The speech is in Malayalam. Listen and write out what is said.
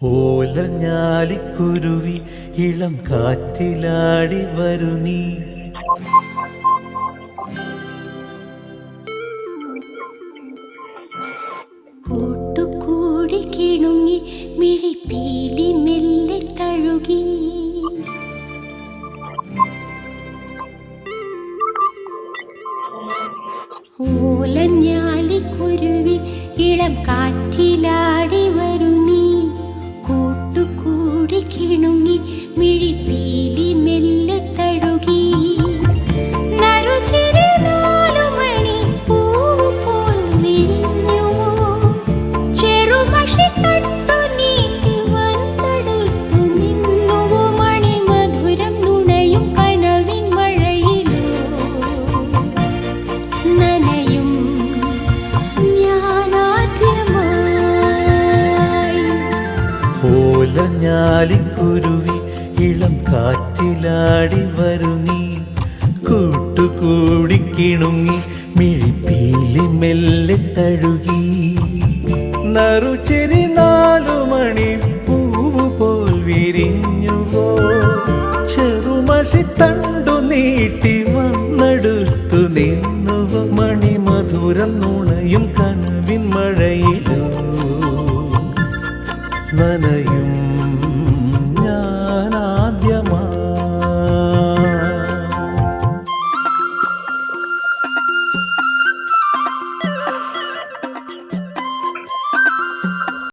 ഓലഞ്ഞാലിക്കുരുവി ഇളം കാറ്റിലാടി വരു നീ. കൂട്ടുകൂടി കിണുങ്ങി മിഴിപ്പീലി മെല്ലെ തഴുകി. ഓലഞ്ഞാലിക്കുരുവി ഇളം കാറ്റിലാടി വരു നീ. കൂട്ടുകൂടി കിണുങ്ങി മിഴിപ്പീലി മെല്ലെ തഴുകി. ഓലഞ്ഞാലിക്കുരുവി ഇളം കാറ്റിലാടി വരു നീ. കൂട്ടുകൂടി കിണുങ്ങി മിഴിപ്പീലി മെല്ലെ തഴുകി. നറുചിരി 4 മണി